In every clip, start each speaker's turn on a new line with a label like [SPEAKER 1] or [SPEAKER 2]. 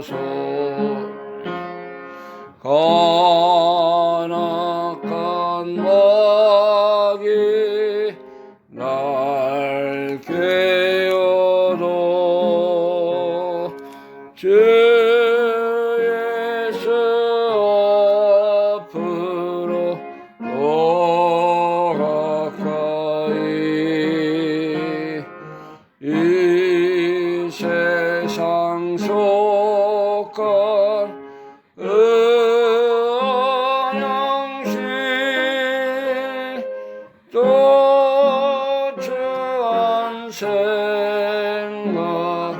[SPEAKER 1] 주소서. 간악한 마귀 날 깨어도 주 예수 앞으로 더 가까이 이 세상 속간 영신 또 주한 생각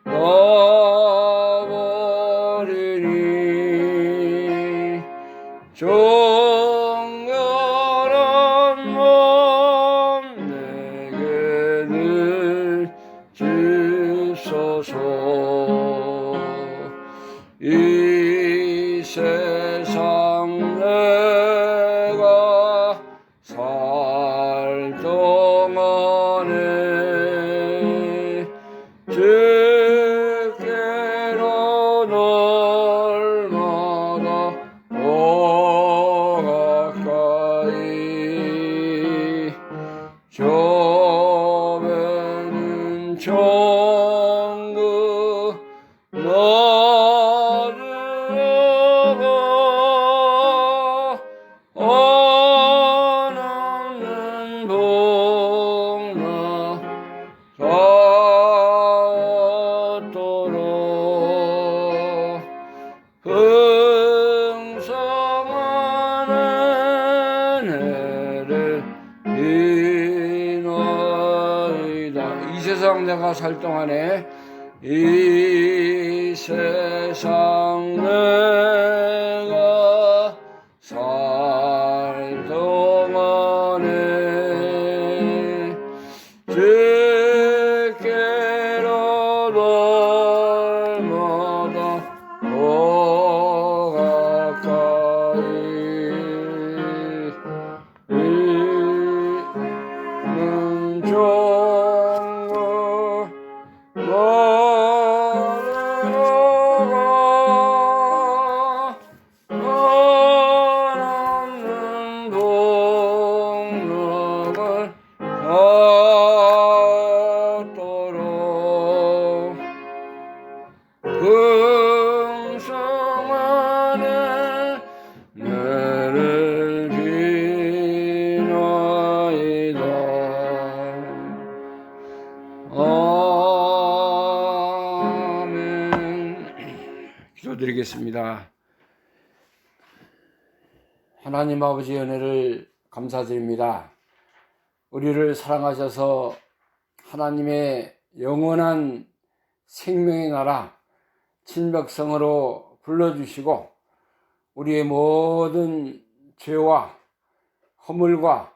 [SPEAKER 1] 나버리니 정결한 몸 내게 늘 주소서. 이 세상 내가 살 동안에 주께로 날마다 더 가까이 저배는 천국 나르고 원하는 복나 닿도록 풍성한 은혜를 비나이다. 이 세상 내가 살 동안에 이 세상 내가 살 동안에 주께로 날마다 더 가까이 있는 종을 나르고 원하는 복락을 닿도록 풍성한 은혜를 비나이다. 아멘. 기도드리겠습니다. 하나님 아버지 은혜를 감사드립니다. 우리를 사랑하셔서 하나님의 영원한 생명의 나라 친백성으로 불러주시고 우리의 모든 죄와 허물과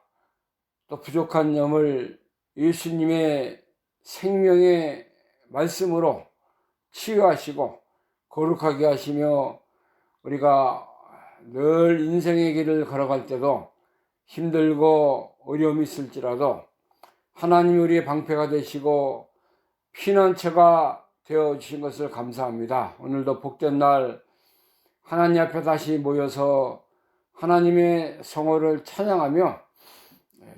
[SPEAKER 1] 또 부족한 점을 예수님의 생명의 말씀으로 치유하시고 거룩하게 하시며 우리가 늘 인생의 길을 걸어갈 때도 힘들고 어려움이 있을지라도 하나님이 우리의 방패가 되시고 피난처가 되어주신 것을 감사합니다. 오늘도 복된 날 하나님 앞에 다시 모여서 하나님의 성호를 찬양하며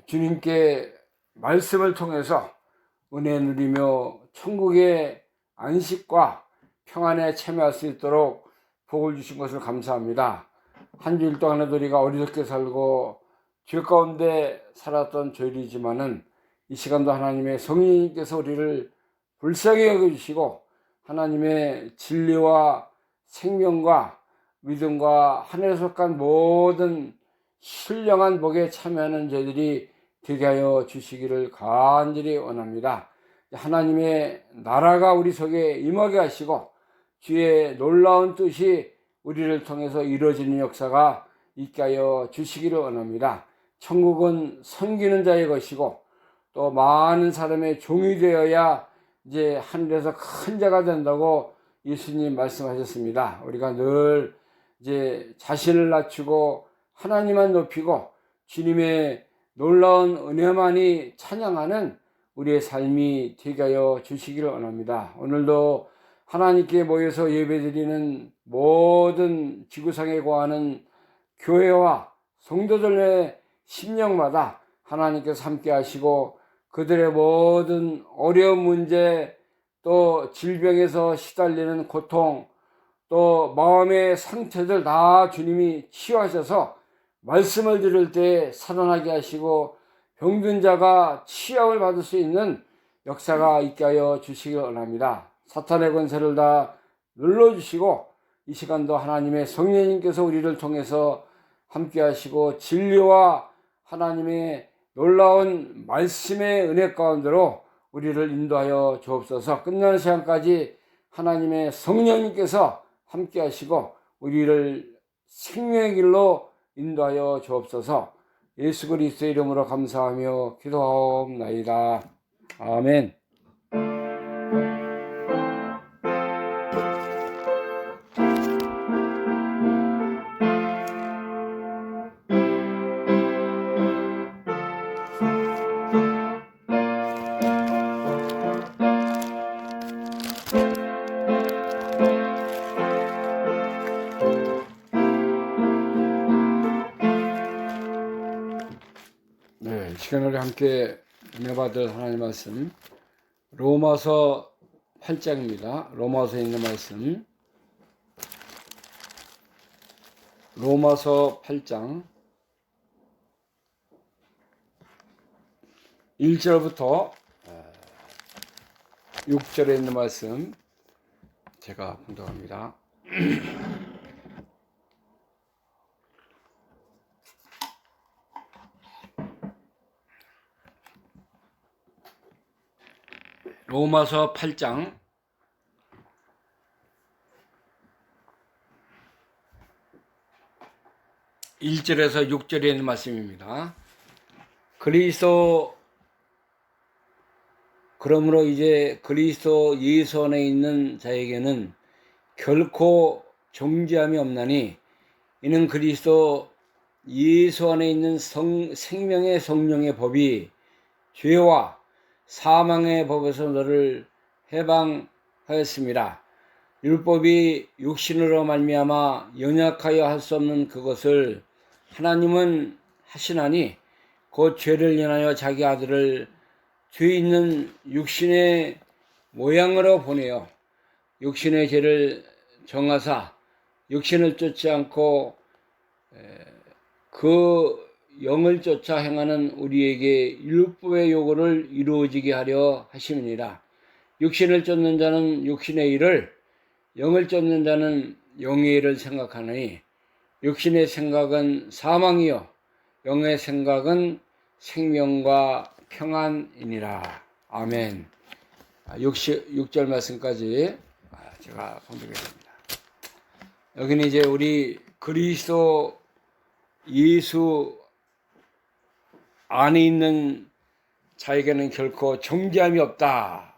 [SPEAKER 1] 주님께 말씀을 통해서 은혜 누리며 천국의 안식과 평안에 참여할 수 있도록 복을 주신 것을 감사합니다. 한 주일 동안에도 우리가 어리석게 살고 죄 가운데 살았던 죄인이지만은 이 시간도 하나님의 성령님께서 우리를 불쌍히 여겨주시고 하나님의 진리와 생명과 믿음과 하늘에 속한 모든 신령한 복에 참여하는 저희들이 되게 하여 주시기를 간절히 원합니다. 하나님의 나라가 우리 속에 임하게 하시고 주의 놀라운 뜻이 우리를 통해서 이루어지는 역사가 있게 하여 주시기를 원합니다. 천국은 섬기는 자의 것이고 또 많은 사람의 종이 되어야 이제 하늘에서 큰 자가 된다고 예수님 말씀하셨습니다. 우리가 늘 이제 자신을 낮추고 하나님만 높이고 주님의 놀라운 은혜만이 찬양하는 우리의 삶이 되게 하여 주시기를 원합니다. 오늘도 하나님께 모여서 예배드리는 모든 지구상에 거하는 교회와 성도들의 심령마다 하나님께서 함께 하시고 그들의 모든 어려운 문제, 또 질병에서 시달리는 고통, 또 마음의 상처들 다 주님이 치유하셔서 말씀을 들을 때 살아나게 하시고 병든 자가 치유를 받을 수 있는 역사가 있게 하여 주시기 원합니다. 사탄의 권세를 다 눌러주시고 이 시간도 하나님의 성령님께서 우리를 통해서 함께 하시고 진리와 하나님의 놀라운 말씀의 은혜 가운데로 우리를 인도하여 주옵소서. 끝나는 시간까지 하나님의 성령님께서 함께 하시고 우리를 생명의 길로 인도하여 주옵소서. 예수 그리스도의 이름으로 감사하며 기도하옵나이다. 아멘. 네, 이 시간 우리 함께 은혜받을 하나님 말씀 로마서 8장입니다. 로마서에 있는 말씀 로마서 8장 1절부터 6절에 있는 말씀 제가 봉독합니다. 로마서 8장 1절에서 6절에 있는 말씀입니다. 그러므로 이제 그리스도 예수 안에 있는 자에게는 결코 정죄함이 없나니 이는 그리스도 예수 안에 있는 생명의 성령의 법이 죄와 사망의 법에서 너를 해방하였습니다. 율법이 육신으로 말미암아 연약하여 할 수 없는 그것을 하나님은 하시나니 곧 죄를 인하여 자기 아들을 죄 있는 육신의 모양으로 보내어 육신의 죄를 정하사 육신을 쫓지 않고 그 영을 쫓아 행하는 우리에게 율법의 요구를 이루어지게 하려 하심이니라. 육신을 쫓는 자는 육신의 일을, 영을 쫓는 자는 영의 일을 생각하니 육신의 생각은 사망이요 영의 생각은 생명과 평안이니라. 아멘. 6절 말씀까지 제가 봉독했습니다. 여기는 이제 우리 그리스도 예수 안에 있는 자에게는 결코 정죄함이 없다.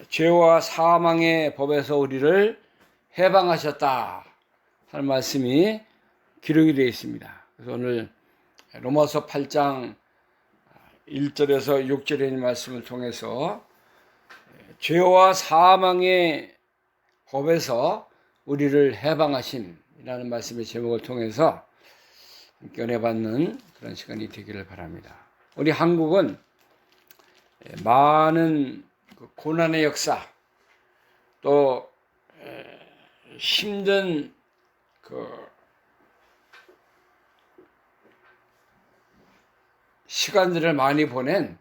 [SPEAKER 1] 죄와 사망의 법에서 우리를 해방하셨다 하는 말씀이 기록이 되어 있습니다. 그래서 오늘 로마서 8장 1절에서 6절에 있는 말씀을 통해서 죄와 사망의 법에서 우리를 해방하심이라는 말씀의 제목을 통해서 함께 은혜 받는 그런 시간이 되기를 바랍니다. 우리 한국은 많은 고난의 역사, 또 힘든 시간들을 많이 보낸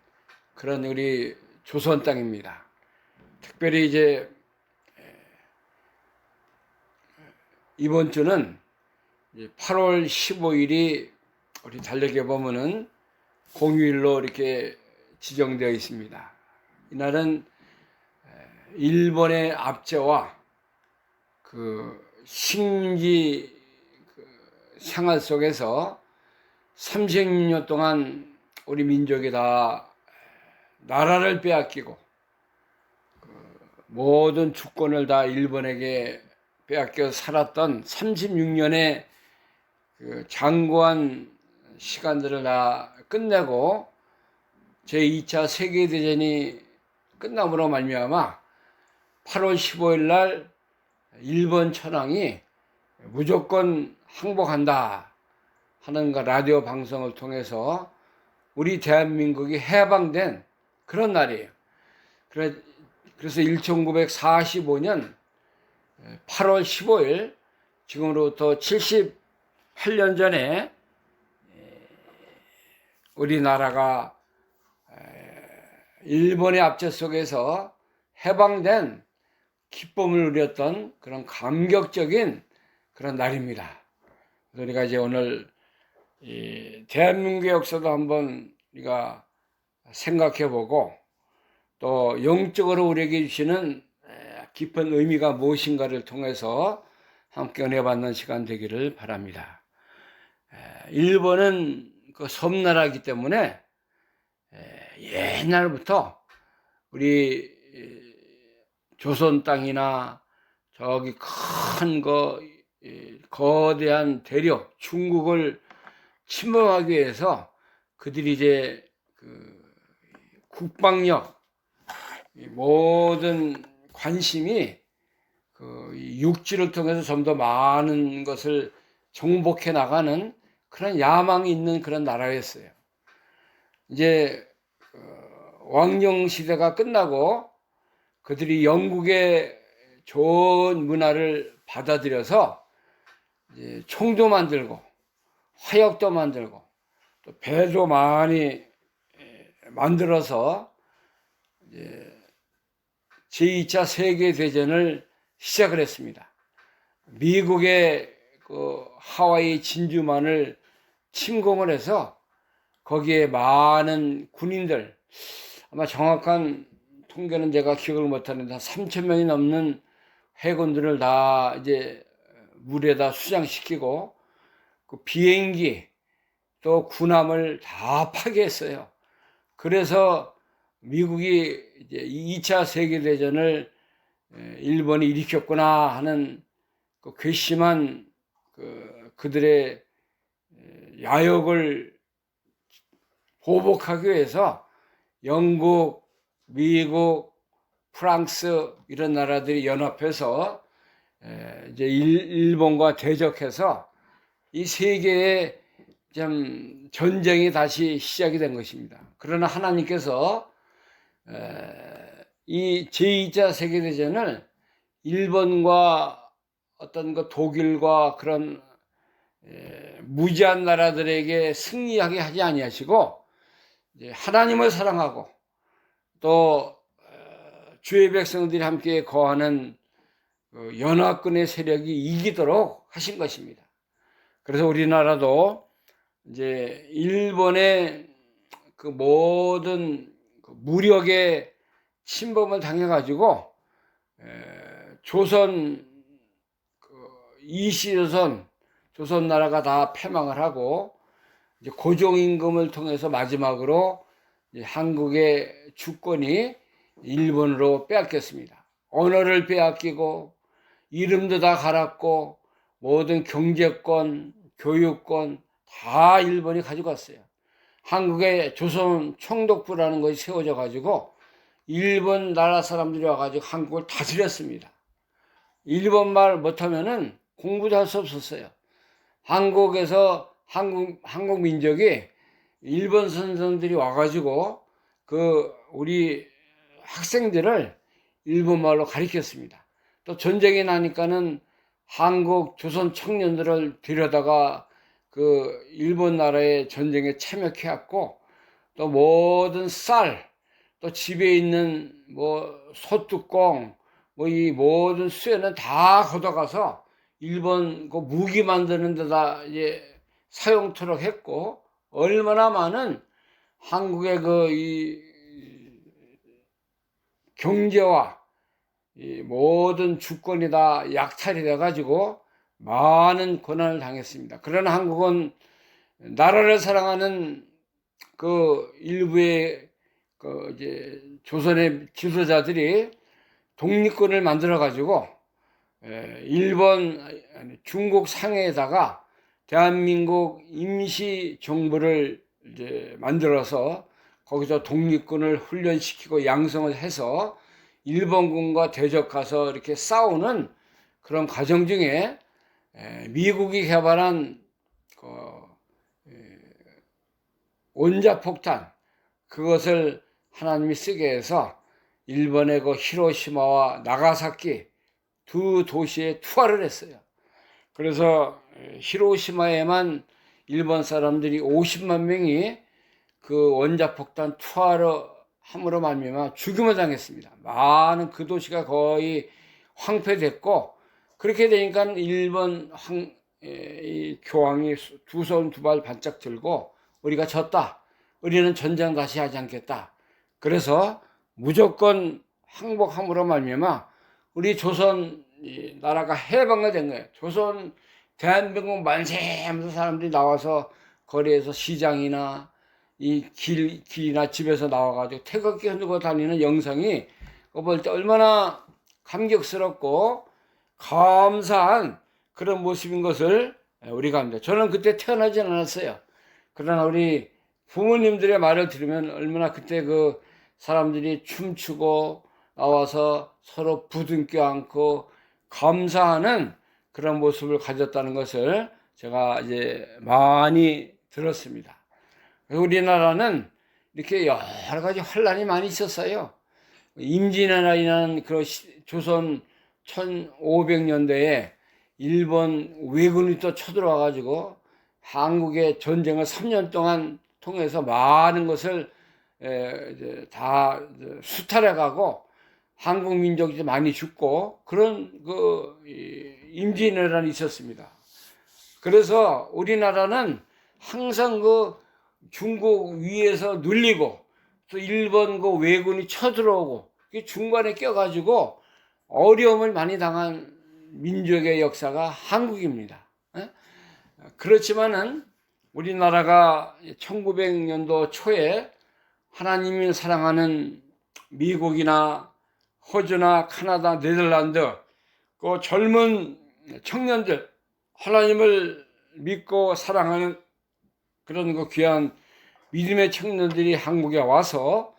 [SPEAKER 1] 그런 우리 조선 땅입니다. 특별히 이제 이번 주는 8월 15일이 우리 달력에 보면은 공휴일로 이렇게 지정되어 있습니다. 이날은 일본의 압제와 그 식민지 생활 속에서 36년 동안 우리 민족이 다 나라를 빼앗기고 모든 주권을 다 일본에게 빼앗겨 살았던 36년의 그 장구한 시간들을 다 끝내고 제2차 세계대전이 끝남으로 말미암아 8월 15일 날 일본 천황이 무조건 항복한다 하는 라디오 방송을 통해서 우리 대한민국이 해방된 그런 날이에요. 그래서 1945년 8월 15일, 지금으로부터 78년 전에 우리나라가 일본의 압제 속에서 해방된 기쁨을 누렸던 그런 감격적인 그런 날입니다. 그래서 우리가 이제 오늘 대한민국의 역사도 한번 우리가 생각해보고, 또 영적으로 우리에게 주시는 깊은 의미가 무엇인가를 통해서 함께 은혜 받는 시간 되기를 바랍니다. 일본은 그 섬나라이기 때문에 옛날부터 우리 조선 땅이나 저기 큰 거대한 대륙 중국을 침범하기 위해서 그들이 이제 그 국방력, 모든 관심이 그 육지를 통해서 좀 더 많은 것을 정복해 나가는 그런 야망이 있는 그런 나라였어요. 이제 왕정 시대가 끝나고 그들이 영국의 좋은 문화를 받아들여서 이제 총도 만들고 화약도 만들고 또 배도 많이 만들어서 이제 제2차 세계대전을 시작을 했습니다. 미국의 그 하와이 진주만을 침공을 해서 거기에 많은 군인들, 아마 정확한 통계는 제가 기억을 못하는데 3,000명이 넘는 해군들을 다 이제 물에다 수장시키고 그 비행기 또 군함을 다 파괴했어요. 그래서 미국이 이제 2차 세계대전을 일본이 일으켰구나 하는 그 괘씸한 그들의 야욕을 보복하기 위해서 영국, 미국, 프랑스 이런 나라들이 연합해서 이제 일본과 대적해서 이 세계의 좀 전쟁이 다시 시작이 된 것입니다. 그러나 하나님께서 이 제2차 세계대전을 일본과 어떤 그 독일과 그런 무지한 나라들에게 승리하게 하지 아니하시고 하나님을 사랑하고 또 주의 백성들이 함께 거하는 연합군의 세력이 이기도록 하신 것입니다. 그래서 우리나라도 이제 일본의 그 모든 무력의 침범을 당해가지고 조선 나라가 다 패망을 하고 이제 고종임금을 통해서 마지막으로 한국의 주권이 일본으로 빼앗겼습니다. 언어를 빼앗기고 이름도 다 갈았고 모든 경제권, 교육권 다 일본이 가져갔어요. 한국에 조선 총독부라는 것이 세워져 가지고 일본 나라 사람들이 와가지고 한국을 다스렸습니다. 일본말 못하면은 공부도 할 수 없었어요. 한국에서 한국 민족이 일본 선생들이 와가지고 우리 학생들을 일본말로 가르쳤습니다. 또 전쟁이 나니까는 한국 조선 청년들을 데려다가 일본 나라의 전쟁에 참여해왔고 또 모든 또 집에 있는 소뚜껑 이 모든 수혜는 다 걷어가서 일본 무기 만드는 데다 이제 사용토록 했고, 얼마나 많은 한국의 이 경제와 이 모든 주권이 다 약탈이 돼가지고 많은 고난을 당했습니다. 그러나 한국은 나라를 사랑하는 일부의 이제 조선의 지도자들이 독립군을 만들어 가지고 중국 상해에다가 대한민국 임시 정부를 이제 만들어서 거기서 독립군을 훈련시키고 양성을 해서 일본군과 대적가서 이렇게 싸우는 그런 과정 중에 미국이 개발한 그 원자폭탄, 그것을 하나님이 쓰게 해서 일본의 그 히로시마와 나가사키 두 도시에 투하를 했어요. 그래서 히로시마에만 일본 사람들이 50만 명이 그 원자폭탄 투하를 함으로 말미암아 죽임을 당했습니다. 많은 그 도시가 거의 황폐됐고, 그렇게 되니까 일본 교황이 두 손 두 발 반짝 들고 우리가 졌다, 우리는 전쟁 다시 하지 않겠다, 그래서 무조건 항복함으로 말미암아 우리 조선 나라가 해방이 된 거예요. 조선 대한민국 만세 하면서 사람들이 나와서 거리에서 시장이나 이 길이나 집에서 나와가지고 태극기 흔들고 다니는 영상이 볼 때 얼마나 감격스럽고 감사한 그런 모습인 것을 우리가 합니다. 저는 그때 태어나지 않았어요. 그러나 우리 부모님들의 말을 들으면 얼마나 그때 그 사람들이 춤추고 나와서 서로 부둥켜 안고 감사하는 그런 모습을 가졌다는 것을 제가 이제 많이 들었습니다. 우리나라는 이렇게 여러 가지 환란이 많이 있었어요. 임진왜란이라는 그 조선 1500년대에 일본 왜군이 또 쳐들어와가지고 한국의 전쟁을 3년 동안 통해서 많은 것을 다 수탈해가고 한국 민족이 많이 죽고 그런 그 임진왜란이 있었습니다. 그래서 우리나라는 항상 그 중국 위에서 눌리고 또 일본 그 왜군이 쳐들어오고 중간에 껴가지고 어려움을 많이 당한 민족의 역사가 한국입니다. 그렇지만은 우리나라가 1900년도 초에 하나님을 사랑하는 미국이나 호주나 카나다, 네덜란드 그 젊은 청년들, 하나님을 믿고 사랑하는 그런 그 귀한 믿음의 청년들이 한국에 와서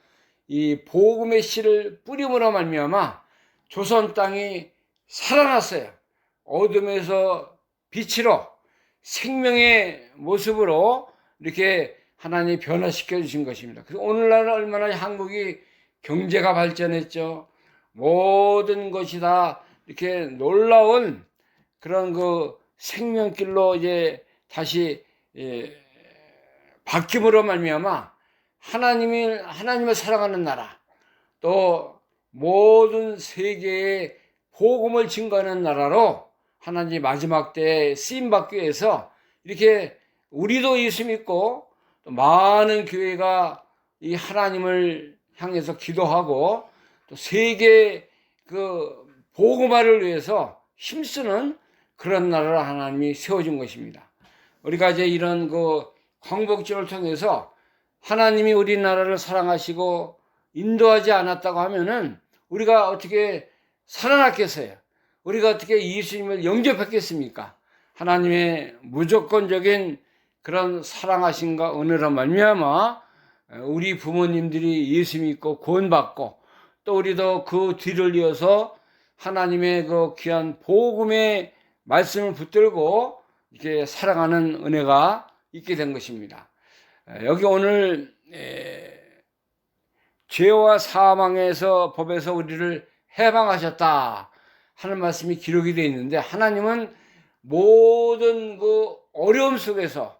[SPEAKER 1] 이 복음의 씨를 뿌림으로 말미암아 조선 땅이 살아났어요. 어둠에서 빛으로 생명의 모습으로 이렇게 하나님이 변화시켜 주신 것입니다. 그래서 오늘날은 얼마나 한국이 경제가 발전했죠. 모든 것이 다 이렇게 놀라운 그런 그 생명길로 이제 다시 바뀜으로 말미암아 하나님을 사랑하는 나라, 또 모든 세계에 복음을 증거하는 나라로 하나님 마지막 때에 쓰임 받기 위해서 이렇게 우리도 예수 믿고 또 많은 교회가 이 하나님을 향해서 기도하고 또 세계 그 복음화를 위해서 힘쓰는 그런 나라를 하나님이 세워준 것입니다. 우리가 이제 이런 그 광복절을 통해서 하나님이 우리나라를 사랑하시고 인도하지 않았다고 하면은 우리가 어떻게 살아났겠어요? 우리가 어떻게 예수님을 영접했겠습니까? 하나님의 무조건적인 그런 사랑하심과 은혜로 말미암아 우리 부모님들이 예수 믿고 구원받고 또 우리도 그 뒤를 이어서 하나님의 그 귀한 복음의 말씀을 붙들고 이렇게 살아가는 은혜가 있게 된 것입니다. 여기 오늘 죄와 사망에서 법에서 우리를 해방하셨다 하는 말씀이 기록이 되어 있는데, 하나님은 모든 그 어려움 속에서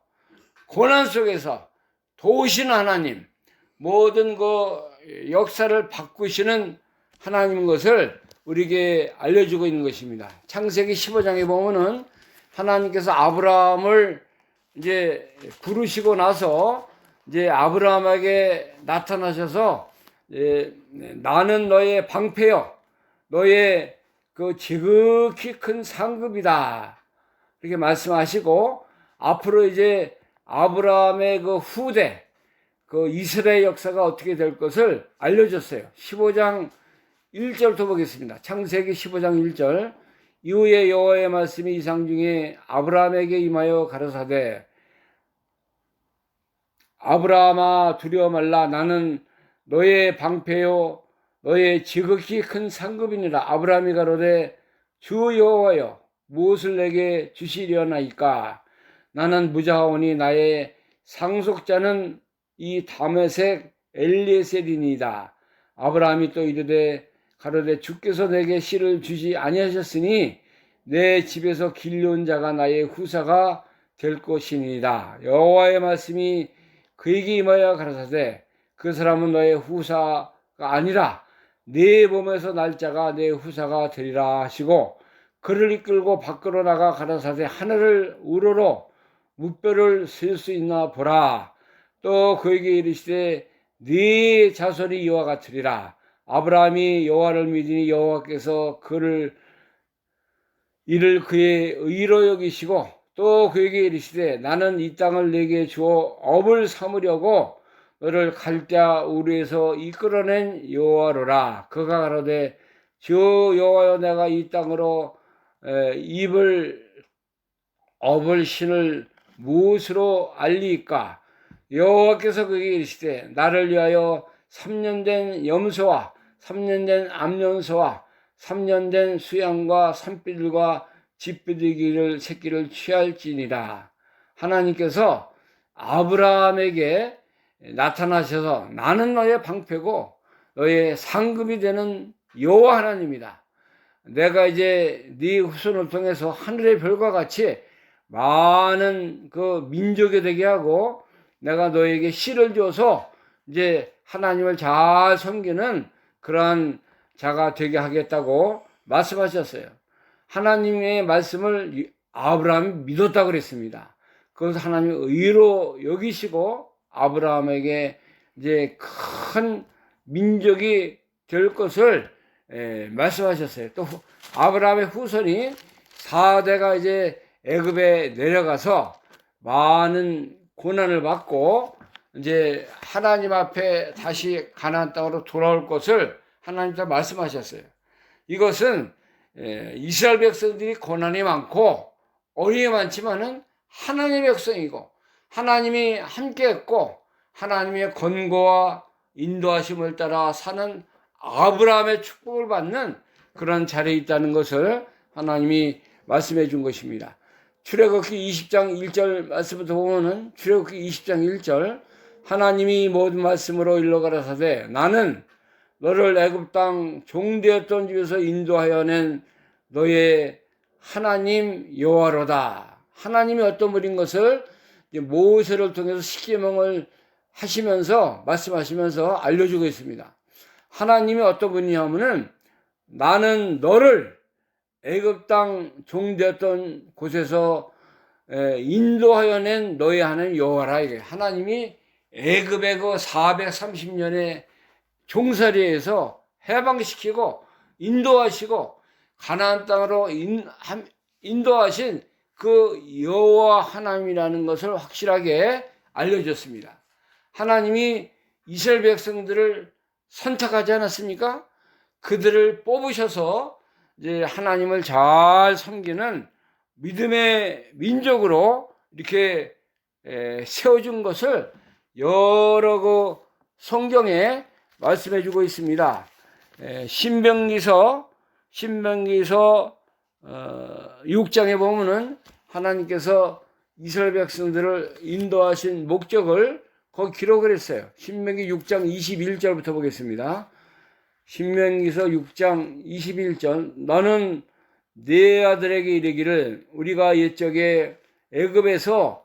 [SPEAKER 1] 고난 속에서 도우시는 하나님, 모든 그 역사를 바꾸시는 하나님인 것을 우리에게 알려주고 있는 것입니다. 창세기 15장에 보면은 하나님께서 아브라함을 이제 부르시고 나서 이제 아브라함에게 나타나셔서 나는 너의 방패요, 너의 그 지극히 큰 상급이다, 이렇게 말씀하시고 앞으로 이제 아브라함의 그 후대, 그 이스라엘 역사가 어떻게 될 것을 알려줬어요. 15장 1절부터 보겠습니다. 창세기 15장 1절. 이후에 여호와의 말씀이 이상 중에 아브라함에게 임하여 가라사대, 아브라함아 두려워 말라, 나는 너의 방패요 너의 지극히 큰 상급이니라. 아브라함이 가로되 주 여호와여 무엇을 내게 주시려나이까. 나는 무자하오니 나의 상속자는 이 다메섹 엘리에셀이니이다. 아브라함이 또 이르되 가로되 주께서 내게 씨를 주지 아니하셨으니 내 집에서 길려온 자가 나의 후사가 될 것이니이다. 여호와의 말씀이 그에게 임하여 가라사대 그 사람은 너의 후사가 아니라 네 몸에서 날 자가 내 후사가 되리라 하시고 그를 이끌고 밖으로 나가 가라사대 하늘을 우러러 무뼈를 셀 수 있나 보라. 또 그에게 이르시되 네 자손이 이와 같으리라. 아브라함이 여호와를 믿으니 여호와께서 이를 그의 의로 여기시고 또 그에게 이르시되 나는 이 땅을 내게 주어 업을 삼으려고 너를 갈대아 우르에서 이끌어낸 여호와로라. 그가 가로되 주 여호와여 내가 이 땅으로 업을 신을 무엇으로 알리이까. 여호와께서 그에게 이르시되 나를 위하여 3년 된 염소와 3년 된 암염소와 3년 된 수양과 산비둘과 집비둘기를 새끼를 취할지니라. 하나님께서 아브라함에게 나타나셔서 나는 너의 방패고 너의 상급이 되는 여호와 하나님이다. 내가 이제 네 후손을 통해서 하늘의 별과 같이 많은 그 민족이 되게 하고 내가 너에게 씨를 줘서 이제 하나님을 잘 섬기는 그러한 자가 되게 하겠다고 말씀하셨어요. 하나님의 말씀을 아브라함이 믿었다고 그랬습니다. 그것을 하나님이 의로 여기시고 아브라함에게 이제 큰 민족이 될 것을 말씀하셨어요. 또 아브라함의 후손이 4대가 이제 애굽에 내려가서 많은 고난을 받고 이제 하나님 앞에 다시 가나안 땅으로 돌아올 것을 하나님께서 말씀하셨어요. 이것은 이스라엘 백성들이 고난이 많고 어려움이 많지만은 하나님의 백성이고 하나님이 함께했고 하나님의 권고와 인도하심을 따라 사는 아브라함의 축복을 받는 그런 자리에 있다는 것을 하나님이 말씀해 준 것입니다. 출애굽기 20장 1절 말씀부터 보면은 출애굽기 20장 1절 하나님이 모든 말씀으로 일러 가라사대 나는 너를 애굽 땅 종되었던 집에서 인도하여 낸 너의 하나님 여호와로다. 하나님이 어떤 분인 것을 모세를 통해서 십계명을 하시면서 말씀하시면서 알려주고 있습니다. 하나님이 어떤 분이냐면은 나는 너를 애굽 땅 종되었던 곳에서 인도하여 낸 너의 하나님 여호와라. 이게 하나님이 애굽의 그 430년의 종살이에서 해방시키고 인도하시고 가나안 땅으로 인도하신 그 여호와 하나님이라는 것을 확실하게 알려줬습니다. 하나님이 이스라엘 백성들을 선택하지 않았습니까? 그들을 뽑으셔서 이제 하나님을 잘 섬기는 믿음의 민족으로 이렇게 세워준 것을 여러 그 성경에 말씀해 주고 있습니다. 신명기서 6장에 보면은 하나님께서 이스라엘 백성들을 인도하신 목적을 거기 기록을 했어요. 신명기 6장 21절부터 보겠습니다. 신명기서 6장 21절 너는 네 아들에게 이르기를 우리가 옛적에 애굽에서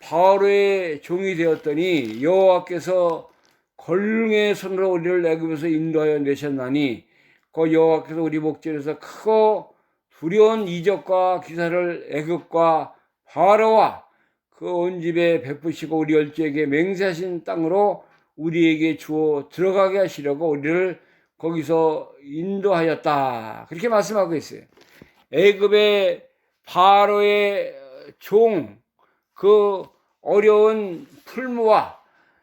[SPEAKER 1] 바로의 종이 되었더니 여호와께서 권능의 손으로 우리를 애굽에서 인도하여 내셨나니 그 여호와께서 우리 목전에서 크고 두려운 이적과 기사를 애굽과 바로와 그 온 집에 베푸시고 우리 열조에게 맹세하신 땅으로 우리에게 주어 들어가게 하시려고 우리를 거기서 인도하였다. 그렇게 말씀하고 있어요. 애굽의 바로의 종, 그 어려운 풀무와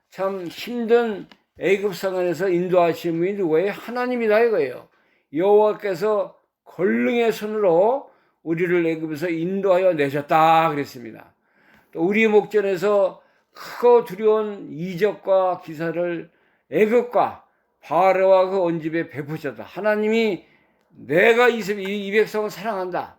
[SPEAKER 1] 참 힘든 애굽 상황에서 인도하신 분이 누구예요? 하나님이다 이거예요. 여호와께서 권능의 손으로 우리를 애굽에서 인도하여 내셨다 그랬습니다. 또 우리 목전에서 크고 두려운 이적과 기사를 애굽과 바로와 그 온 집에 베푸셨다. 하나님이 내가 이 백성을 사랑한다.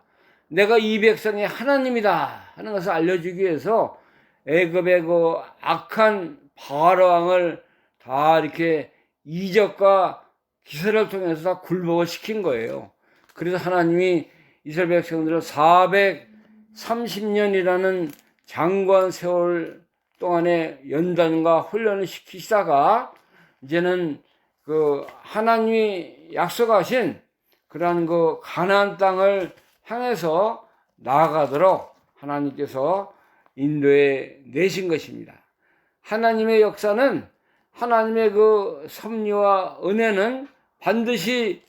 [SPEAKER 1] 내가 이 백성의 하나님이다 하는 것을 알려주기 위해서 애굽의 그 악한 바로 왕을 다 이렇게 이적과 기사를 통해서 다 굴복을 시킨 거예요. 그래서 하나님이 이스라엘 백성들을 430년이라는 장관 세월 동안에 연단과 훈련을 시키시다가 이제는 그 하나님이 약속하신 그러한 그 가나안 땅을 향해서 나아가도록 하나님께서 인도해 내신 것입니다. 하나님의 역사는, 하나님의 그 섭리와 은혜는 반드시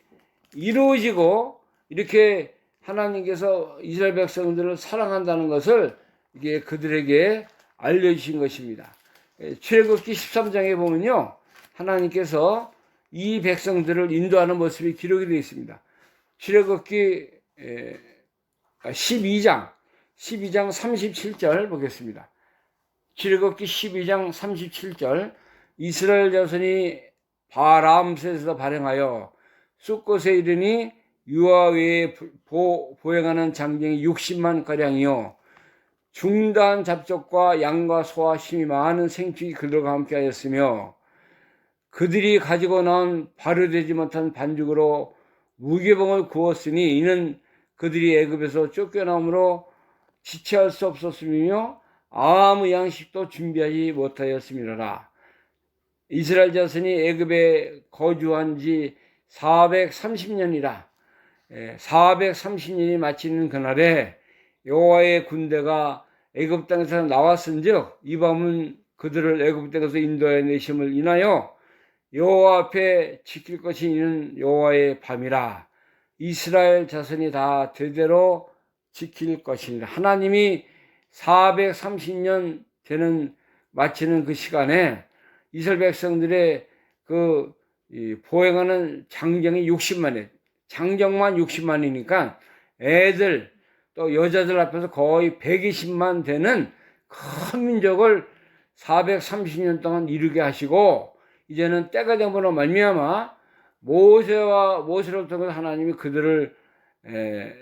[SPEAKER 1] 이루어지고, 이렇게 하나님께서 이스라엘 백성들을 사랑한다는 것을 이게 그들에게 알려주신 것입니다. 출애굽기 13장에 보면요, 하나님께서 이 백성들을 인도하는 모습이 기록이 되어 있습니다. 출애굽기 12장 37절 보겠습니다. 출애굽기 12장 37절, 이스라엘 자손이 바람셋에서 발행하여 숫곳에 이르니 유아 외에 보행하는 장정이 60만 가량이요 중다한 잡족과 양과 소와 힘이 많은 생축이 그들과 함께하였으며 그들이 가지고 나온 발효되지 못한 반죽으로 무교병을 구웠으니 이는 그들이 애굽에서 쫓겨나므로 지체할 수 없었으며 아무 양식도 준비하지 못하였음이로라. 이스라엘 자손이 애굽에 거주한 지 430년이라. 430년이 마치는 그날에 여호와의 군대가 애굽 땅에서 나왔은즉 이 밤은 그들을 애굽 땅에서 인도해 내심을 인하여 여호와 앞에 지킬 것이 이는 여호와의 밤이라. 이스라엘 자손이 다 대대로 지킬 것이니라. 하나님이 430년 되는 마치는 그 시간에 이스라엘 백성들의 그 보행하는 장정이 60만이에요. 장정만 60만이니까 애들 또 여자들 앞에서 거의 120만 되는 큰 민족을 430년 동안 이루게 하시고, 이제는 때가 되므로 말미암아 모세를 통해서 하나님이 그들을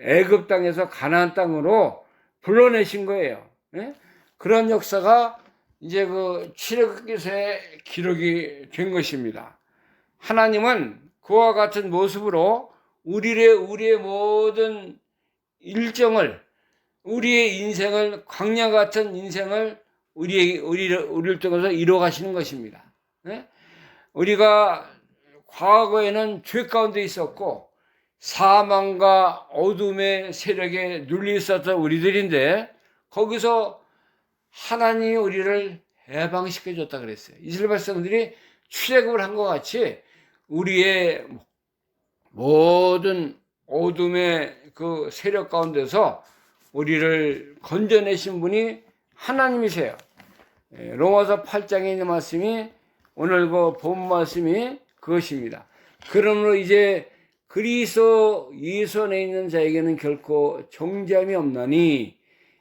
[SPEAKER 1] 애굽 땅에서 가나안 땅으로 불러내신 거예요. 예? 그런 역사가 이제 그 출애굽기서에 기록이 된 것입니다. 하나님은 그와 같은 모습으로 우리의 모든 일정을, 우리의 인생을, 광야 같은 인생을 우리를 통해서 이루어 가시는 것입니다. 네? 우리가 과거에는 죄 가운데 있었고 사망과 어둠의 세력에 눌려 있었던 우리들인데, 거기서 하나님이 우리를 해방시켜 줬다 그랬어요. 이스라엘 백성들이 출애굽을 한 것 같이 우리의 모든 어둠의 그 세력 가운데서 우리를 건져내신 분이 하나님이세요. 로마서 8장에 있는 말씀이, 오늘 그 본 말씀이 그것입니다. 그러므로 이제 그리스도 예수 안에 있는 자에게는 결코 정죄함이 없나니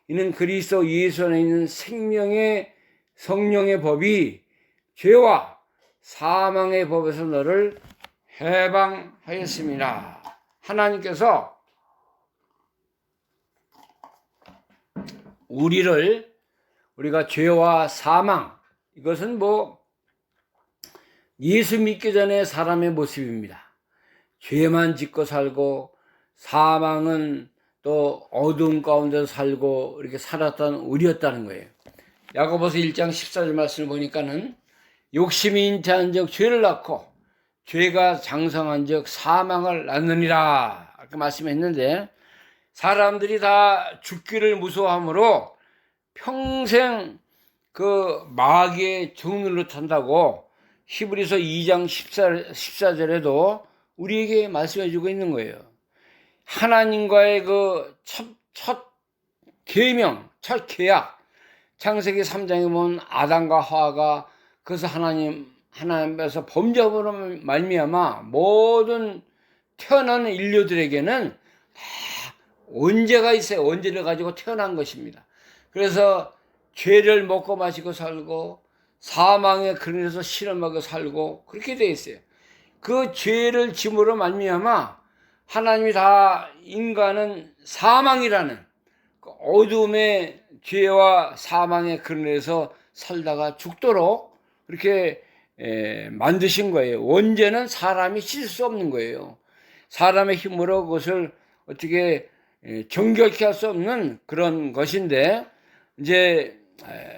[SPEAKER 1] 이는 그리스도 예수 안에 있는 생명의 성령의 법이 죄와 사망의 법에서 너를 해방하였습니다. 하나님께서 우리가 죄와 사망, 이것은 예수 믿기 전에 사람의 모습입니다. 죄만 짓고 살고 사망은 또 어두운 가운데서 살고 이렇게 살았던 우리였다는 거예요. 야고보서 1장 14절 말씀을 보니까는 욕심이 잉태한 적 죄를 낳고 죄가 장성한 적 사망을 낳느니라 이렇게 말씀했는데, 사람들이 다 죽기를 무서워하므로 평생 그 마귀의 종노릇 한다고 히브리서 2장 14절에도 우리에게 말씀해 주고 있는 거예요. 하나님과의 그 첫 계명, 첫 계약, 창세기 3장에 보면 아담과 하와가 그래서 하나님께서 범죄함으로 말미암아 모든 태어나는 인류들에게는 다 원죄가 있어요. 원죄를 가지고 태어난 것입니다. 그래서 죄를 먹고 마시고 살고 사망의 그늘에서 실험하고 살고 그렇게 되어 있어요. 그 죄를 짐으로 말미암아 하나님이 다 인간은 사망이라는 그 어둠의 죄와 사망의 근원에서 살다가 죽도록 그렇게 만드신 거예요. 원죄는 사람이 씻을 수 없는 거예요. 사람의 힘으로 그것을 어떻게 정결케 할 수 없는 그런 것인데, 이제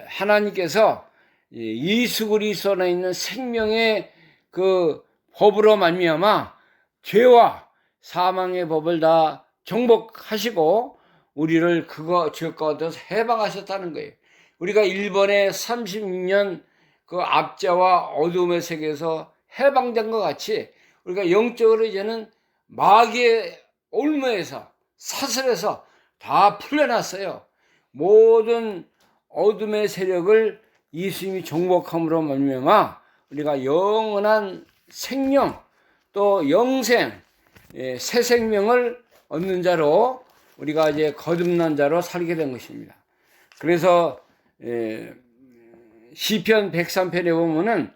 [SPEAKER 1] 하나님께서 예수 그리스도 안에 있는 생명의 그 법으로 말미암아 죄와 사망의 법을 다 정복하시고 우리를 그거 죄 가운데서 해방하셨다는 거예요. 우리가 일본의 36년 그 압제와 어둠의 세계에서 해방된 것 같이 우리가 영적으로 이제는 마귀의 올무에서 사슬에서 다 풀려났어요. 모든 어둠의 세력을 예수님이 정복함으로 말미암아 우리가 영원한 생명 또 영생 새 생명을 얻는 자로 우리가 이제 거듭난 자로 살게 된 것입니다. 그래서 시편 103편에 보면은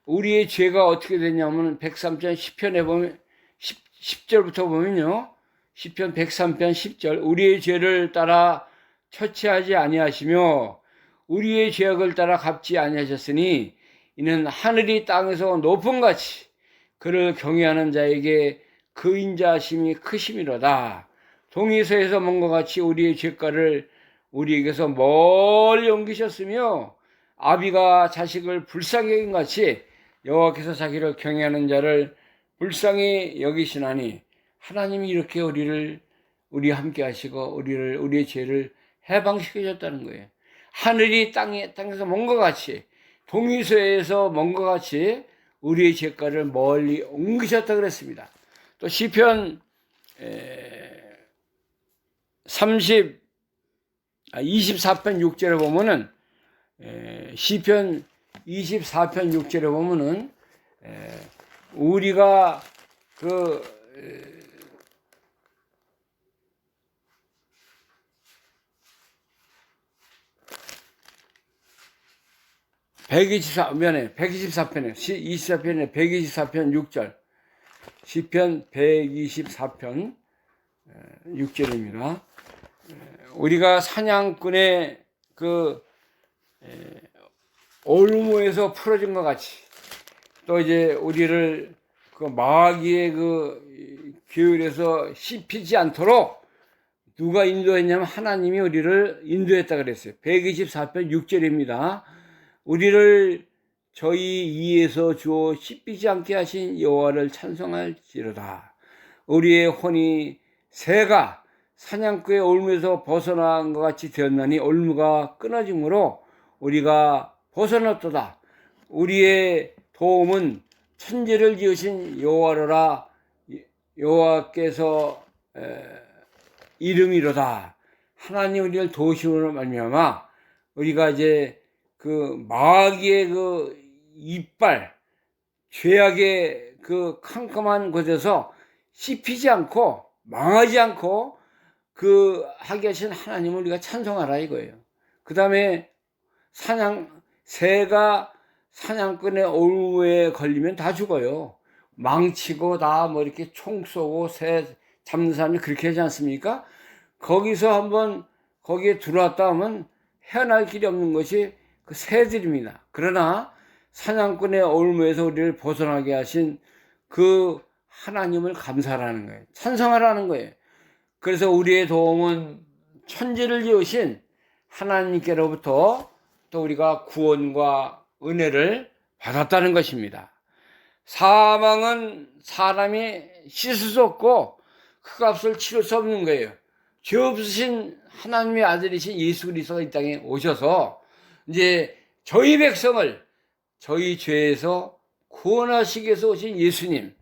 [SPEAKER 1] 우리의 죄가 어떻게 되냐면 103편 10편에 보면 10절부터 보면요. 시편 103편 10절 우리의 죄를 따라 처치하지 아니하시며 우리의 죄악을 따라 갚지 아니하셨으니 이는 하늘이 땅에서 높은 같이 그를 경외하는 자에게 그 인자하심이 크심이로다. 동이서에서 먼 것 같이 우리의 죄가를 우리에게서 멀리 옮기셨으며 아비가 자식을 불쌍히 여긴 같이 여호와께서 자기를 경외하는 자를 불쌍히 여기시나니 하나님이 이렇게 우리 함께 하시고 우리의 죄를 해방시켜 줬다는 거예요. 하늘이 땅에서 먼 것 같이 동이서에서 먼 것 같이 우리의 죄가를 멀리 옮기셨다 그랬습니다. 또 시편 24편 6절에 보면은 시편 24편 6절에 보면은 우리가 그 124편에 24편에 124편 6절 시편 124편 6절입니다. 우리가 사냥꾼의 그 올무에서 풀어진 것 같이 또 이제 우리를 그 마귀의 그 규율에서 씹히지 않도록 누가 인도했냐면 하나님이 우리를 인도했다 그랬어요. 124편 6절입니다. 우리를 저희 이에서 주어 씹히지 않게 하신 여호와를 찬송할지로다. 우리의 혼이 새가 사냥꾼의 올무에서 벗어난 것 같이 되었나니 올무가 끊어짐으로 우리가 벗어났도다. 우리의 도움은 천지를 지으신 여호와로라. 여호와께서 이름이로다. 하나님 우리를 도우심으로 말미암아 우리가 이제 그 마귀의 그 이빨, 죄악의 그 캄캄한 곳에서 씹히지 않고 망하지 않고 그 하게 하신 하나님을 우리가 찬송하라 이거예요. 그 다음에 새가 사냥꾼의 올무에 걸리면 다 죽어요. 망치고 다 뭐 이렇게 총 쏘고 새 잡는 사람이 그렇게 하지 않습니까? 거기서 한번 거기에 들어왔다 하면 헤어날 길이 없는 것이 그 새들입니다. 그러나 사냥꾼의 올무에서 우리를 벗어나게 하신 그 하나님을 감사하라는 거예요. 찬송하라는 거예요. 그래서 우리의 도움은 천지를 지으신 하나님께로부터 또 우리가 구원과 은혜를 받았다는 것입니다. 사망은 사람이 씻을 수 없고 그 값을 치를 수 없는 거예요. 죄 없으신 하나님의 아들이신 예수 그리스도가 이 땅에 오셔서 이제 저희 백성을 저희 죄에서 구원하시기 위해서 오신 예수님,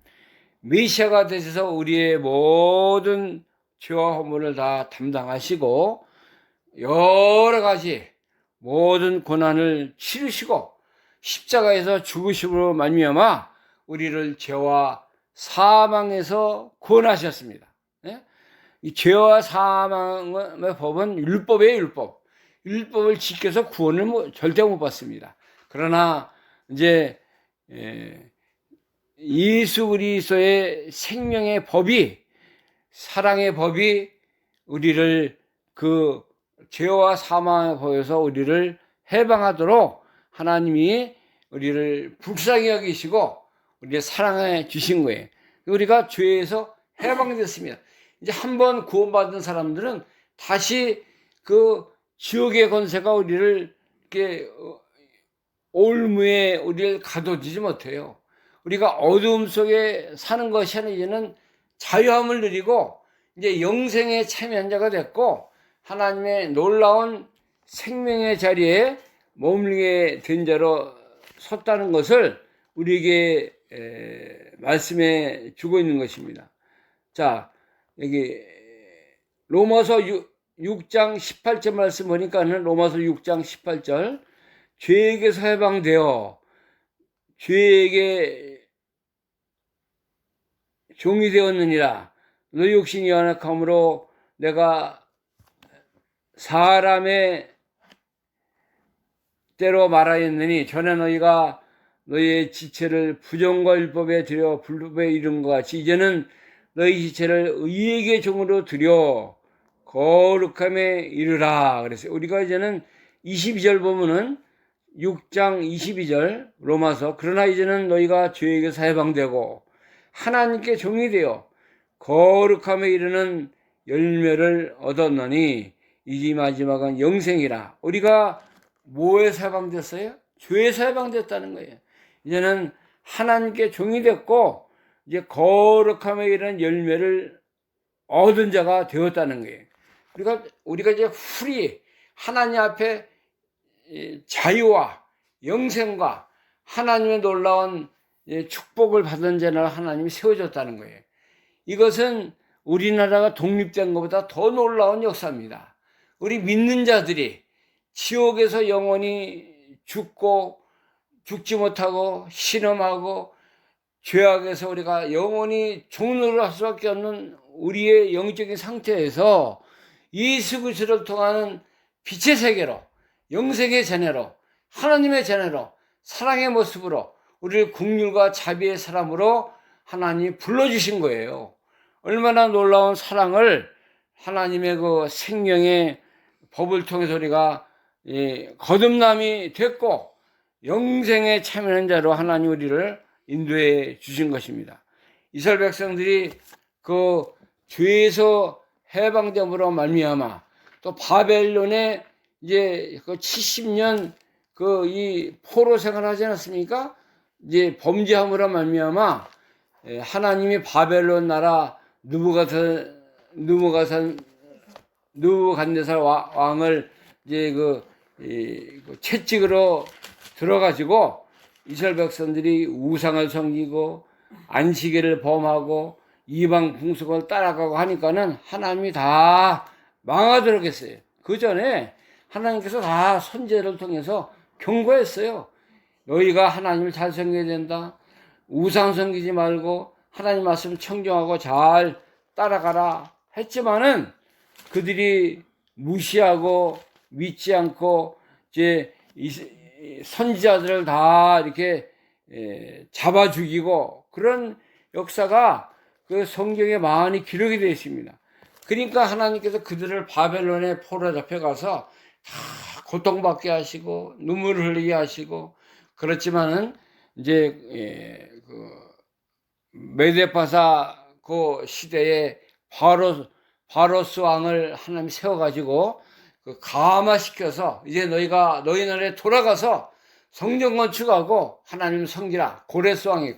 [SPEAKER 1] 메시아가 되셔서 우리의 모든 죄와 허물을 다 담당하시고 여러 가지 모든 고난을 치르시고 십자가에서 죽으심으로 말미암아 우리를 죄와 사망에서 구원하셨습니다. 이 죄와 사망의 법은 율법이에요, 율법. 율법을 지켜서 구원을 절대 못 받습니다. 그러나 이제 예수 그리스도의 생명의 법이, 사랑의 법이 우리를 그 죄와 사망의 법에서 우리를 해방하도록 하나님이 우리를 불쌍히 여기시고 우리를 사랑해 주신 거예요. 우리가 죄에서 해방됐습니다. 이제 한번 구원받은 사람들은 다시 그 지옥의 권세가 우리를 이렇게 올무에 우리를 가둬두지 못해요. 우리가 어두움 속에 사는 것이 아니라 이제는 자유함을 누리고 이제 영생에 참여한 자가 됐고 하나님의 놀라운 생명의 자리에 머물게 된 자로 섰다는 것을 우리에게 말씀해 주고 있는 것입니다. 자, 여기 로마서 6장 18절 말씀 보니까는 로마서 6장 18절 죄에게서 해방되어 죄에게 종이 되었느니라. 너희 욕심이 연약함으로 내가 사람의 때로 말하였느니 전에 너희가 너희의 지체를 부정과 율법에 들여 불법에 이른 것 같이 이제는 너희 지체를 의에게 종으로 들여 거룩함에 이르라. 그래서 우리가 이제는 22절 보면은 6장 22절 로마서 그러나 이제는 너희가 죄에게서 해방되고 하나님께 종이 되어 거룩함에 이르는 열매를 얻었느니 이제 마지막은 영생이라. 우리가 뭐에서 해방됐어요? 죄에서 해방됐다는 거예요. 이제는 하나님께 종이 됐고 이제 거룩함에 이르는 열매를 얻은 자가 되었다는 거예요. 우리가 이제 풀이 하나님 앞에 자유와 영생과 하나님의 놀라운 축복을 받은 자를 하나님이 세워줬다는 거예요. 이것은 우리나라가 독립된 것보다 더 놀라운 역사입니다. 우리 믿는 자들이 지옥에서 영원히 죽지 못하고 신음하고 죄악에서 우리가 영원히 종노릇 할 수밖에 없는 우리의 영적인 상태에서 예수 그리스도를 통하는 빛의 세계로 영생의 자녀로 하나님의 자녀로 사랑의 모습으로 우리를 긍휼과 자비의 사람으로 하나님이 불러주신 거예요. 얼마나 놀라운 사랑을 하나님의 그 생명의 법을 통해서 우리가 거듭남이 됐고 영생에 참여한 자로 하나님 우리를 인도해 주신 것입니다. 이스라엘 백성들이 그 죄에서 해방됨으로 말미암아 또 바벨론에 이제 그 70년 그 이 포로 생활하지 않았습니까? 이제 범죄함으로 말미암아 하나님이 바벨론 나라 느부갓네살 왕을 이제 그 채찍으로 들어가지고 이스라엘 백성들이 우상을 섬기고 안식일을 범하고 이방 풍속을 따라가고 하니까는 하나님이 다 망하도록 했어요. 그 전에 하나님께서 다 선지자를 통해서 경고했어요. 너희가 하나님을 잘 섬겨야 된다. 우상 섬기지 말고 하나님 말씀 청정하고 잘 따라가라 했지만은 그들이 무시하고 믿지 않고 이제 선지자들을 다 이렇게 잡아 죽이고 그런 역사가 그 성경에 많이 기록이 되어 있습니다. 그러니까 하나님께서 그들을 바벨론에 포로 잡혀가서 다 고통받게 하시고 눈물을 흘리게 하시고 그렇지만은 이제 그 메데파사 그 시대에 바로스 왕을 하나님 세워가지고 그 감화시켜서 이제 너희 나라에 돌아가서 성전 건축하고 하나님 섬기라. 고레스 왕이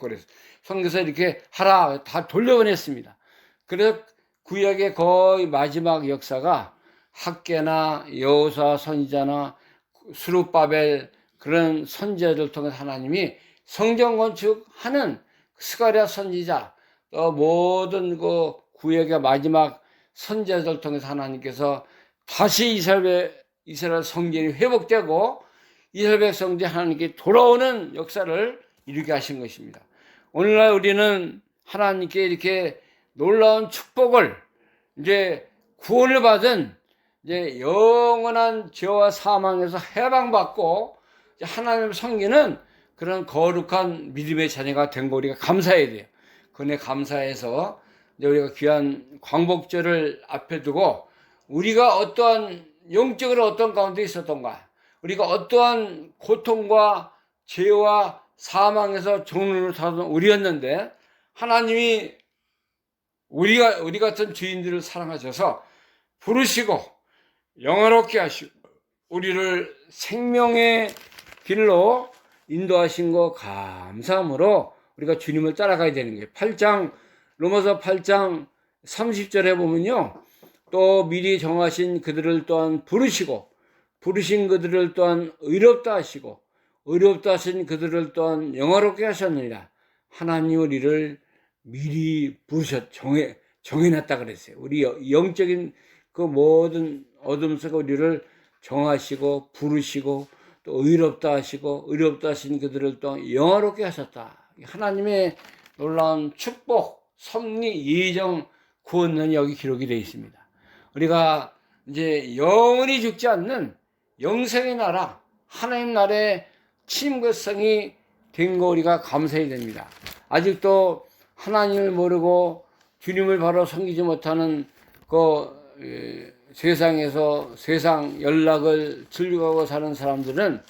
[SPEAKER 1] 섬겨서 이렇게 하라 다 돌려보냈습니다. 그래서 구약의 거의 마지막 역사가 학개나 여호수아 선지자나 스룹바벨 그런 선지자들 통해 하나님이 성전 건축하는 스가랴 선지자 또 모든 그 구약의 마지막 선지자들 통해서 하나님께서 다시 이스라엘 성전이 회복되고 이스라엘 백성들이 하나님께 돌아오는 역사를 이루게 하신 것입니다. 오늘날 우리는 하나님께 이렇게 놀라운 축복을 이제 구원을 받은 이제 영원한 죄와 사망에서 해방받고 하나님을 섬기는 그런 거룩한 믿음의 자녀가 된 거 우리가 감사해야 돼요. 그네 감사해서 이제 우리가 귀한 광복절을 앞에 두고 우리가 어떠한 영적으로 어떤 가운데 있었던가, 우리가 어떠한 고통과 죄와 사망에서 종로를 타던 우리였는데 하나님이 우리 같은 죄인들을 사랑하셔서 부르시고 영화롭게 하시고 우리를 생명의 길로 인도하신 거 감사함으로 우리가 주님을 따라가야 되는 거예요. 로마서 8장 30절에 보면요, 또 미리 정하신 그들을 또한 부르시고 부르신 그들을 또한 의롭다 하시고 의롭다 하신 그들을 또한 영화롭게 하셨느니라. 하나님 우리를 미리 정해놨다 그랬어요. 우리 영적인 그 모든 어둠 속에 우리를 정하시고 부르시고 또 의롭다 하시고 의롭다 하신 그들을 또 영화롭게 하셨다. 하나님의 놀라운 축복, 섭리, 예정, 구원은 여기 기록이 되어 있습니다. 우리가 이제 영원히 죽지 않는 영생의 나라, 하나님 나라의 침거성이 된 거 우리가 감사해야 됩니다. 아직도 하나님을 모르고 주님을 바로 섬기지 못하는 세상에서 세상 연락을 즐기고 사는 사람들은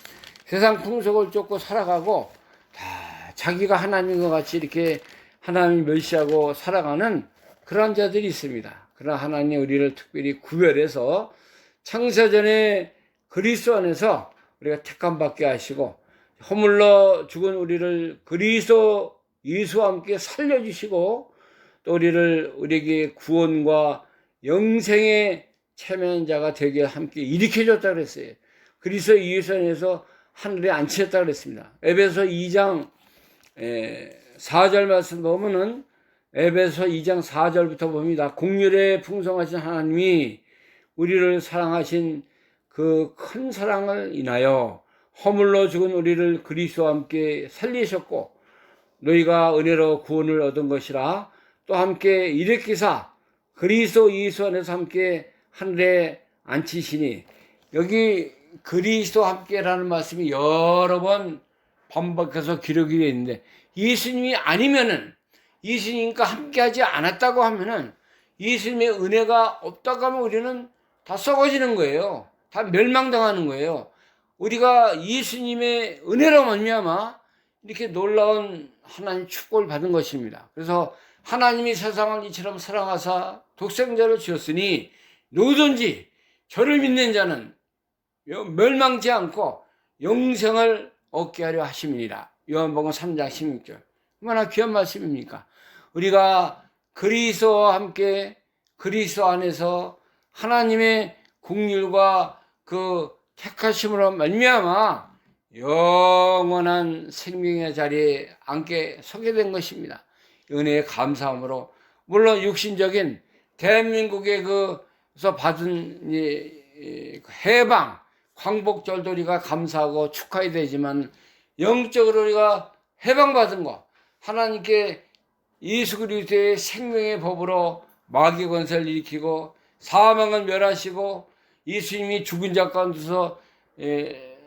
[SPEAKER 1] 세상 풍속을 쫓고 살아가고 다 자기가 하나님과 같이 이렇게 하나님을 멸시하고 살아가는 그런 자들이 있습니다. 그러나 하나님 우리를 특별히 구별해서 창세전에 그리스도 안에서 우리가 택함 받게 하시고 허물러 죽은 우리를 그리스도 예수와 함께 살려주시고 또 우리에게 구원과 영생의 참여한 자가 되게 함께 일으켜줬다 그랬어요. 그리스도 예수 안에서 하늘에 앉히셨다 그랬습니다. 에베소 2장 4절 말씀 보면은 에베소 2장 4절부터 봅니다. 공률에 풍성하신 하나님이 우리를 사랑하신 그 큰 사랑을 인하여 허물로 죽은 우리를 그리스도와 함께 살리셨고 너희가 은혜로 구원을 얻은 것이라 또 함께 일으키사 그리스도 예수 안에서 함께 하늘에 앉히시니, 여기 그리스도 함께라는 말씀이 여러 번 반복해서 기록이 되어 있는데 예수님이 아니면은, 예수님과 함께하지 않았다고 하면은, 예수님의 은혜가 없다고 하면 우리는 다 썩어지는 거예요. 다 멸망당하는 거예요. 우리가 예수님의 은혜로 말미암아 이렇게 놀라운 하나님 축복을 받은 것입니다. 그래서 하나님이 세상을 이처럼 사랑하사 독생자를 주었으니 누구든지 저를 믿는 자는 멸망치 않고 영생을 얻게 하려 하심이니라. 요한복음 3장 16절. 얼마나 귀한 말씀입니까? 우리가 그리스도와 함께 그리스도 안에서 하나님의 긍휼과 그 택하심으로 말미암아 영원한 생명의 자리에 앉게 서게 된 것입니다. 은혜의 감사함으로, 물론 육신적인 대한민국의 그서 받은 해방, 광복절도 우리가 감사하고 축하해야 되지만 영적으로 우리가 해방받은 거, 하나님께 예수 그리스도의 생명의 법으로 마귀 권세를 일으키고 사망을 멸하시고 예수님이 죽은 자 가운데서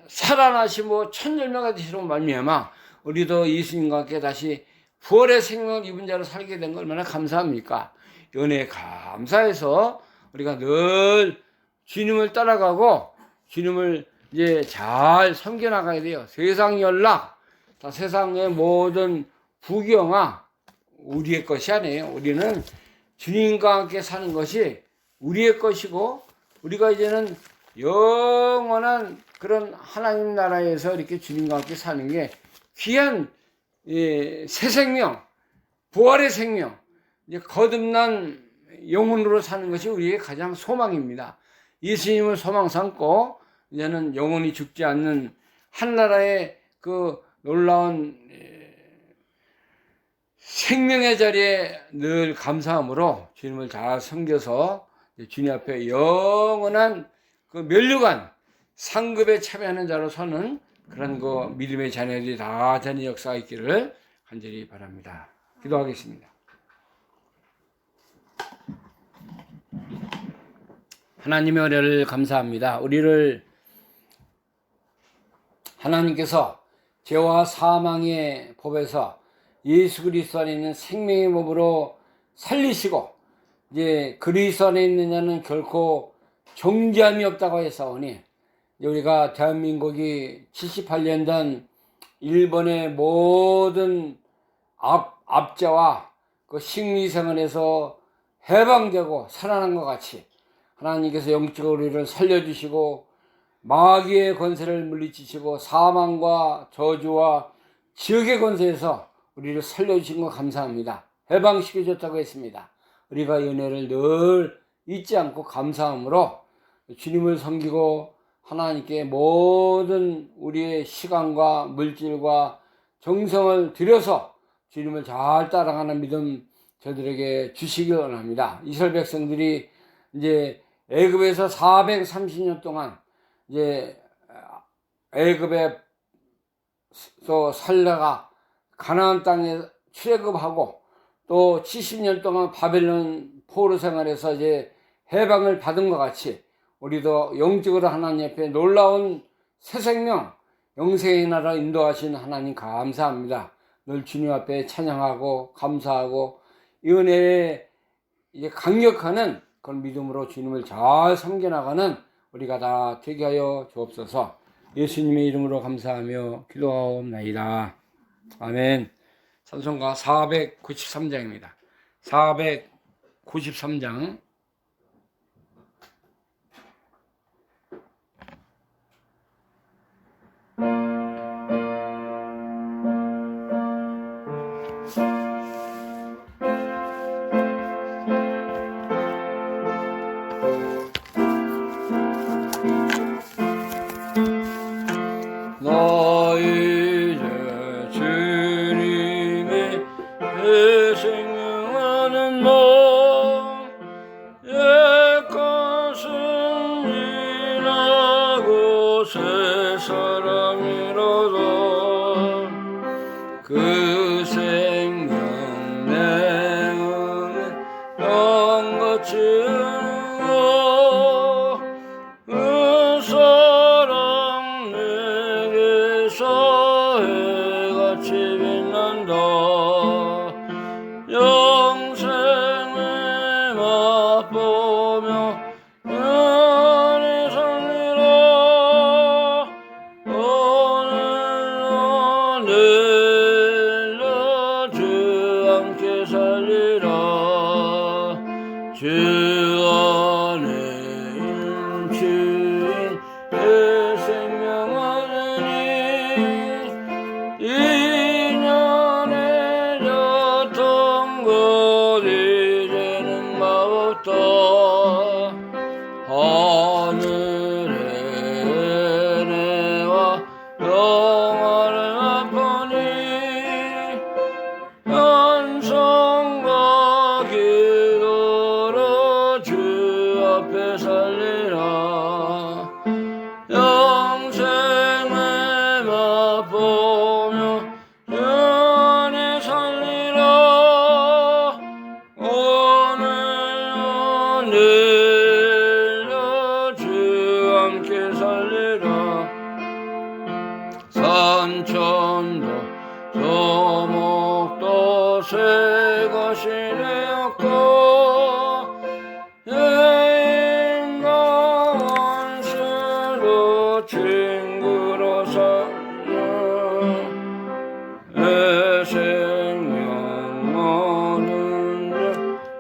[SPEAKER 1] 살아나시고 천열매가 되시로 말미암아 우리도 예수님과 함께 다시 부활의 생명을 입은 자로 살게 된 걸 얼마나 감사합니까? 은혜에 감사해서 우리가 늘 주님을 따라가고 주님을 이제 잘 섬겨나가야 돼요. 세상 연락, 다 세상의 모든 부경아 우리의 것이 아니에요. 우리는 주님과 함께 사는 것이 우리의 것이고, 우리가 이제는 영원한 그런 하나님 나라에서 이렇게 주님과 함께 사는 게 귀한 새 생명, 부활의 생명, 이제 거듭난 영혼으로 사는 것이 우리의 가장 소망입니다. 예수님을 소망 삼고 이제는 영원히 죽지 않는 한나라의 그 놀라운 생명의 자리에 늘 감사함으로 주님을 잘 섬겨서 주님 앞에 영원한 그 면류관 상급에 참여하는 자로 서는 그런 그 믿음의 자녀들이 다 되는 역사가 있기를 간절히 바랍니다. 기도하겠습니다. 하나님의 은혜를 감사합니다. 우리를 하나님께서 죄와 사망의 법에서 예수 그리스도 안에 있는 생명의 법으로 살리시고, 이제 그리스도 안에 있는 자는 결코 정죄함이 없다고 했사오니, 우리가 대한민국이 78년 전 일본의 모든 압제와 그 식민생활에서 해방되고 살아난 것 같이 하나님께서 영적으로 우리를 살려주시고 마귀의 권세를 물리치시고 사망과 저주와 지옥의 권세에서 우리를 살려주신 것 감사합니다. 해방시켜줬다고 했습니다. 우리가 은혜를 늘 잊지 않고 감사함으로 주님을 섬기고 하나님께 모든 우리의 시간과 물질과 정성을 들여서 주님을 잘 따라가는 믿음 저들에게 주시길 원합니다. 이스라엘 백성들이 이제 애굽에서 430년 동안 이제 애굽에서 살다가 가나안 땅에 출애굽하고 또 70년 동안 바벨론 포로 생활에서 이제 해방을 받은 것 같이 우리도 영적으로 하나님 앞에 놀라운 새 생명, 영생의 나라 인도하신 하나님 감사합니다. 늘 주님 앞에 찬양하고 감사하고 이 은혜에 이제 강력하는 그런 믿음으로 주님을 잘 섬겨나가는 우리가 다 되게 하여 주옵소서. 예수님의 이름으로 감사하며 기도하옵나이다. 아멘. 찬송가 493장입니다. 493장. 나 이제 주님의 생명하는 나 옛것은 지나고 새 사람이로다. 그 생명 내 안에 영같이 흐르고 그 사랑 내게서 해같이 빛난다. 영생을 맛보며 영원히 살리라. 오늘로 내일로 주 함께 살리라. 주 안에 인치인 내 생명하느니 인연에 졌던 것 이제는 마없다. 하늘의 은혜와 영원을 맛보니 찬송과 기도로 주 앞에 살리라. 영생을 맛보며 영원히 살리라. 오늘로 내일로 주 함께 살리라. 산천도 소목도 새 것이 되었고 죄인과 원수도 친구로 살려 내 생명 모든 죄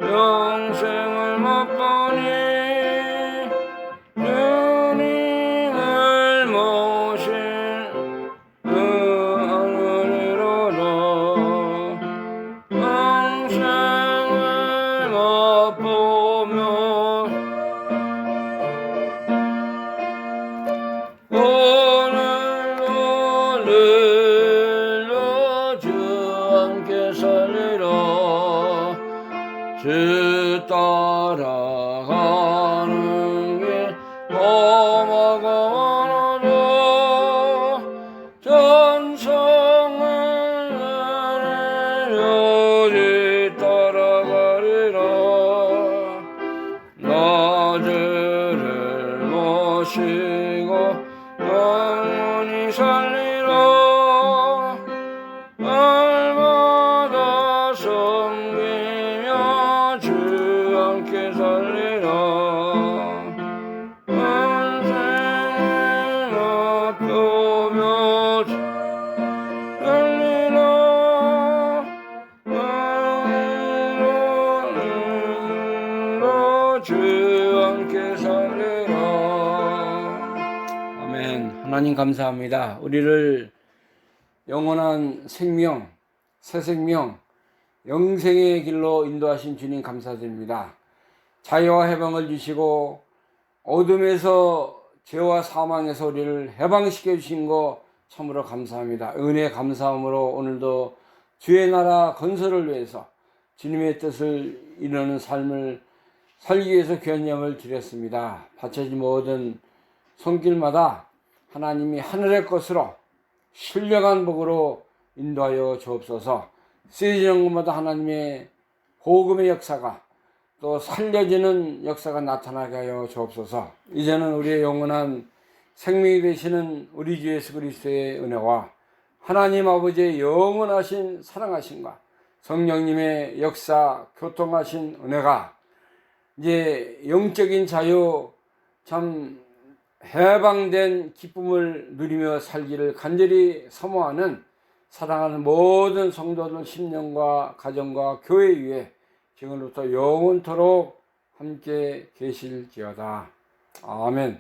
[SPEAKER 1] 영생을 맛보니 주님을 모신 그 하늘이로다. 영생을 맛보며 오늘로 내일로 주 함께 살리라. 주 따라가는 길 험하고 많아도 전성을 내려지 따라가리라. 나주를 모시고 영원히 살리라. 하나님 감사합니다. 우리를 영원한 생명, 새 생명, 영생의 길로 인도하신 주님 감사드립니다. 자유와 해방을 주시고 어둠에서 죄와 사망에서 우리를 해방시켜 주신 거 참으로 감사합니다. 은혜 감사함으로 오늘도 주의 나라 건설을 위해서 주님의 뜻을 이루는 삶을 살기 위해서 귀한 예물을 드렸습니다. 바쳐진 모든 손길마다 하나님이 하늘의 것으로 신령한 복으로 인도하여 주옵소서. 쓰여지는 것마다 하나님의 복음의 역사가 또 살려지는 역사가 나타나게 하여 주옵소서. 이제는 우리의 영원한 생명이 되시는 우리 주 예수 그리스도의 은혜와 하나님 아버지의 영원하신 사랑하심과 성령님의 역사 교통하신 은혜가 이제 영적인 자유, 참 해방된 기쁨을 누리며 살기를 간절히 사모하는 사랑하는 모든 성도들 심령과 가정과 교회 위에 지금부터 영원토록 함께 계실지어다. 아멘.